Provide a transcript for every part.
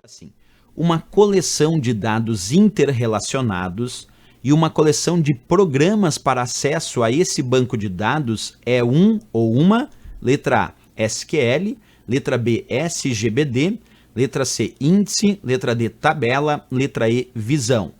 assim, uma coleção de dados interrelacionados e uma coleção de programas para acesso a esse banco de dados é um ou uma, letra A, SQL, letra B, SGBD, letra C, índice, letra D, tabela, letra E, visão.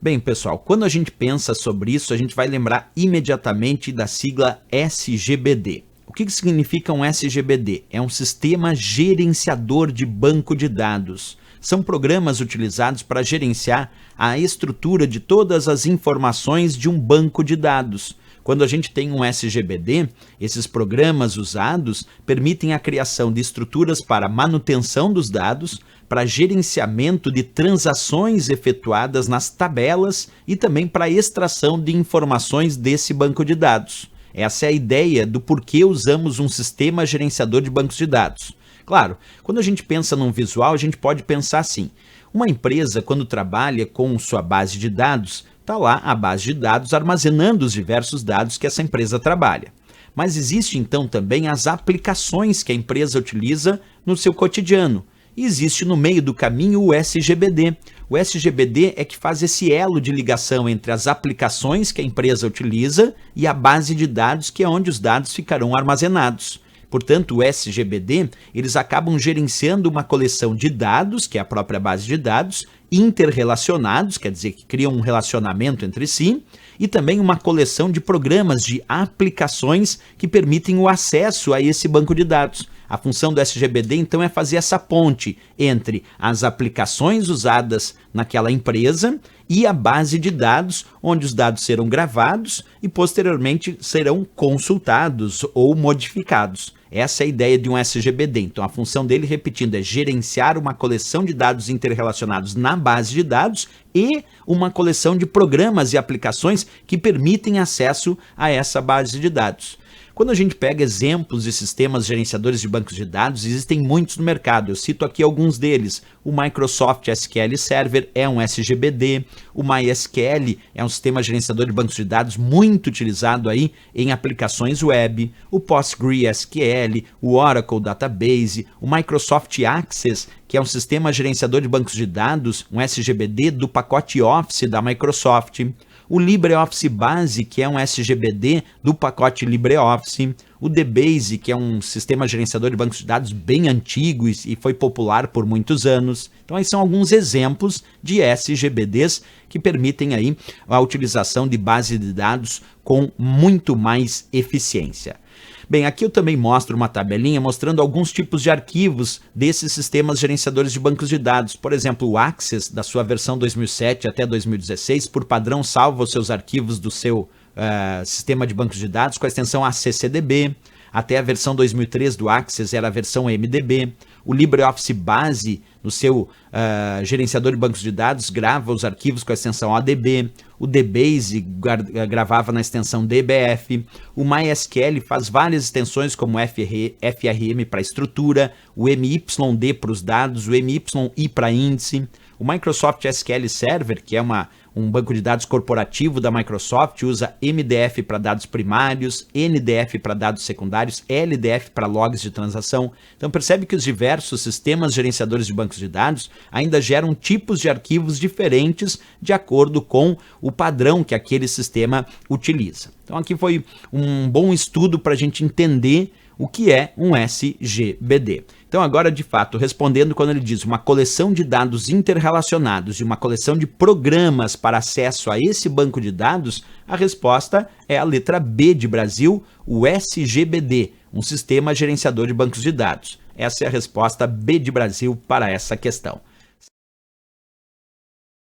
Bem, pessoal, quando a gente pensa sobre isso, a gente vai lembrar imediatamente da sigla SGBD. O que significa um SGBD? É um sistema gerenciador de banco de dados. São programas utilizados para gerenciar a estrutura de todas as informações de um banco de dados. Quando a gente tem um SGBD, esses programas usados permitem a criação de estruturas para manutenção dos dados, para gerenciamento de transações efetuadas nas tabelas e também para extração de informações desse banco de dados. Essa é a ideia do porquê usamos um sistema gerenciador de bancos de dados. Claro, quando a gente pensa num visual, a gente pode pensar assim. Uma empresa, quando trabalha com sua base de dados, está lá a base de dados armazenando os diversos dados que essa empresa trabalha. Mas existe então também as aplicações que a empresa utiliza no seu cotidiano. E existe no meio do caminho o SGBD. O SGBD é que faz esse elo de ligação entre as aplicações que a empresa utiliza e a base de dados, que é onde os dados ficarão armazenados. Portanto, o SGBD, eles acabam gerenciando uma coleção de dados, que é a própria base de dados, interrelacionados, quer dizer que criam um relacionamento entre si, e também uma coleção de programas, de aplicações que permitem o acesso a esse banco de dados. A função do SGBD, então, é fazer essa ponte entre as aplicações usadas naquela empresa e a base de dados, onde os dados serão gravados e posteriormente serão consultados ou modificados. Essa é a ideia de um SGBD. Então, a função dele, repetindo, é gerenciar uma coleção de dados interrelacionados na base de dados e uma coleção de programas e aplicações que permitem acesso a essa base de dados. Quando a gente pega exemplos de sistemas gerenciadores de bancos de dados, existem muitos no mercado. Eu cito aqui alguns deles. O Microsoft SQL Server é um SGBD, o MySQL é um sistema gerenciador de bancos de dados muito utilizado aí em aplicações web, o PostgreSQL, o Oracle Database, o Microsoft Access, que é um sistema gerenciador de bancos de dados, um SGBD do pacote Office da Microsoft, o LibreOffice Base, que é um SGBD do pacote LibreOffice, o DBase, que é um sistema gerenciador de bancos de dados bem antigo e foi popular por muitos anos. Então, aí são alguns exemplos de SGBDs que permitem aí a utilização de base de dados com muito mais eficiência. Bem, aqui eu também mostro uma tabelinha mostrando alguns tipos de arquivos desses sistemas gerenciadores de bancos de dados. Por exemplo, o Access, da sua versão 2007 até 2016, por padrão salva os seus arquivos do seu sistema de bancos de dados com a extensão ACCDB. Até a versão 2003 do Access era a versão MDB. O LibreOffice Base, no seu gerenciador de bancos de dados, grava os arquivos com a extensão ADB. O DBase gravava na extensão DBF. O MySQL faz várias extensões como FRM para estrutura, o MYD para os dados, o MYI para índice. O Microsoft SQL Server, que é um banco de dados corporativo da Microsoft, usa MDF para dados primários, NDF para dados secundários, LDF para logs de transação. Então percebe que os diversos sistemas gerenciadores de bancos de dados ainda geram tipos de arquivos diferentes de acordo com o padrão que aquele sistema utiliza. Então aqui foi um bom estudo para a gente entender o que é um SGBD. Então agora, de fato, respondendo quando ele diz uma coleção de dados interrelacionados e uma coleção de programas para acesso a esse banco de dados, a resposta é a letra B de Brasil, o SGBD, um sistema gerenciador de bancos de dados. Essa é a resposta B de Brasil para essa questão.